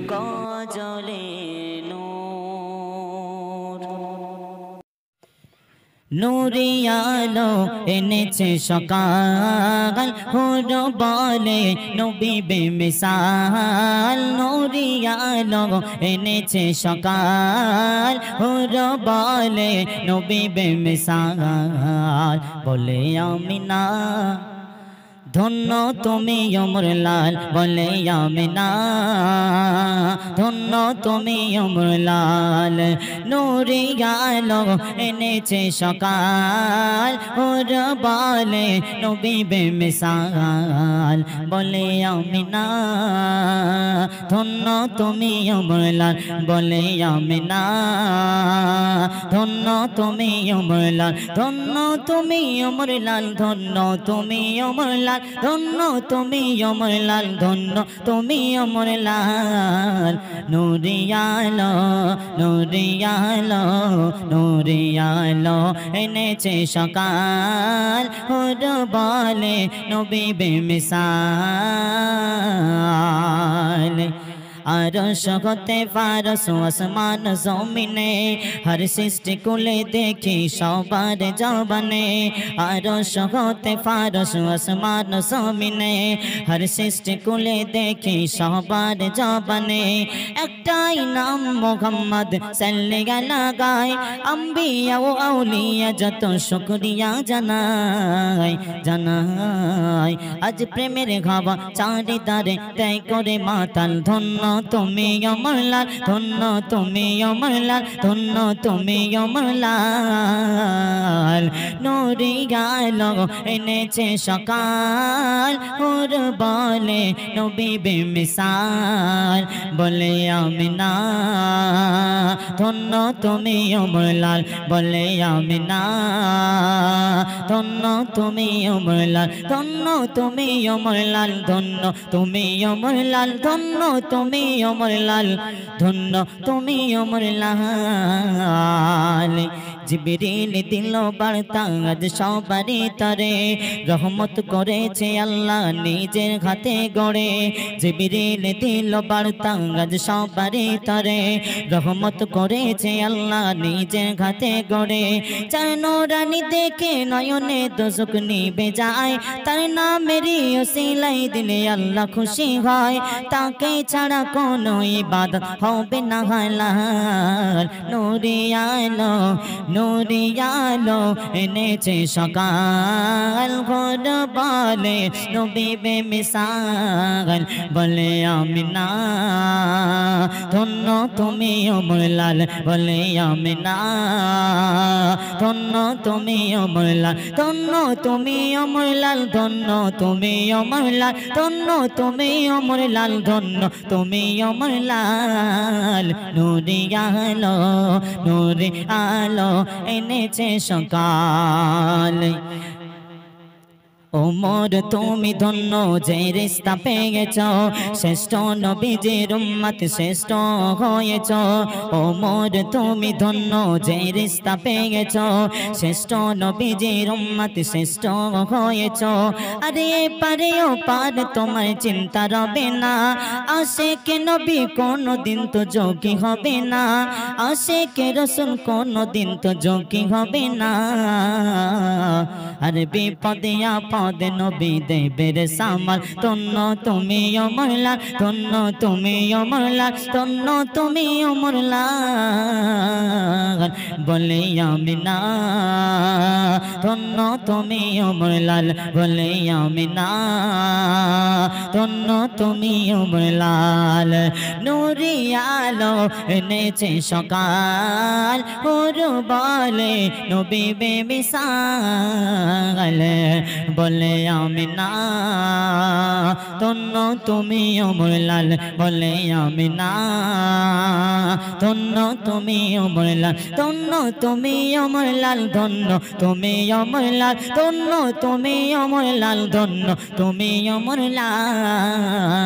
গজলে নূর নূরি আলো এনেছে সকাল হুর বলে নবী বেমিসাল নূরি আলো এনেছে সকাল হুর বলে নবী বেমিসাল বলে আমিনা ধন্য তুমি ওমর লাল বলে আমিনা ধন্য তুমি ওমর লাল নূরি আলো এনেছে সকাল ওর বলে নবী বেমিসাল বলে আমিনা ধন্য তুমি ওমর লাল বলে আমিনা ধন্য তুমি ওমর লাল ধন্য তুমি ওমর লাল ধন্য তুমি ওমর লাল ধন্য তুমি ওমর লাল ধন্য তুমি ওমর লাল নূরি আলো নূরি আলো নূরি আলো এনেছে সকাল হুর বলে নবী বেমিসাল আরশ হতে ফারস আসমান জমিনে হর সৃষ্টি কুলে দেখি সবার জবানে আরশ হতে ফারস আসমান জমিনে হর সৃষ্টি কুলে দেখি সবার জবানে একটাই নাম মুহাম্মদ সাল্লাল্লাহু গায় আম্বিয়া ও আউলিয়া যত শুকরিয়া জানাই জানাই আজ প্রেমের হাওয়া চারিদারে তাই করে মাতাল ধন্য তুমি ওমর লাল ধন্য তুমি ওমর লাল ধন্য তুমি ওমর লাল নূরি আলো এনেছে সকাল হুর বলে নবী বেমিসাল বলে আমিনা ধন্য তুমি ওমর লাল বলে আমিনা ধন্য তুমি ওমর লাল ধন্য তুমি ওমর লাল ধন্য তুমি ওমর লাল ধন্য তুমি ওমর লাল ধন্য তুমি ওমর লাল জিবরিল দিল বার্তা আজ সবারই তরে রহমত করেছে আল্লাহ নিজের হাতে গড়ে জিবরিল দিল বার্তা আজ সবারই তরে রহমত করেছে আল্লাহ নিজের হাতে গড়ে চার নূরানি দেখে নয়নে দোজখ নিভে যায় তার নামেরই ওসিলাই দিলে আল্লাহ খুশি হয় তাকে ছাড়া কোনো ইবাদত হবে না হালাল নূরি আলো নূরি আলো এনেছে সকাল হুর বলে নবী বেমিসাল বলে আমিনা ধন্য তুমি ওমর লাল বলে আমিনা ধন্য তুমি ওমর লাল ধন্য তুমি ওমর লাল ধন্য তুমি ওমর লাল ধন্য তুমি ওমর লাল ধন্য তুমি ওমর লাল নূরি আলো নূরি আলো এনেছে সকাল ওমর তুমি ধন্য যে রিস্তা পেয়েছ শ্রেষ্ঠ নবীজির উম্মত শ্রেষ্ঠ হয়েছ ওমর তুমি ধন্য যে রিস্তা পেয়েছ শ্রেষ্ঠ নবীজির উম্মত শ্রেষ্ঠ হয়েছ আরে পারে ও পার তোমার চিন্তা রবে না আশিকে নবী কোনদিন তো যোগী হবে না আশিকে রাসূল কোনদিন তো যোগী হবে না আর বিপদে আপদে নবী দেবের সামাল ধন্য তুমি ওমর লাল ধন্য তুমি ওমর লাল ধন্য তুমি ওমর লাল বলে আমিনা ধন্য তুমি ওমর লাল বলে আমিনা ধন্য তুমি ওমর লাল নূরি আলো এনেছে সকাল হুর বলে নবী বেমিসাল বলে আমিনা ধন্য তুমি ওমর লাল বলে আমিনা ধন্য তুমি ওমর লাল ধন্য তুমি ওমর লাল ধন্য তুমি ওমর লাল ধন্য তুমি ওমর লাল ধন্য তুমি ওমর লাল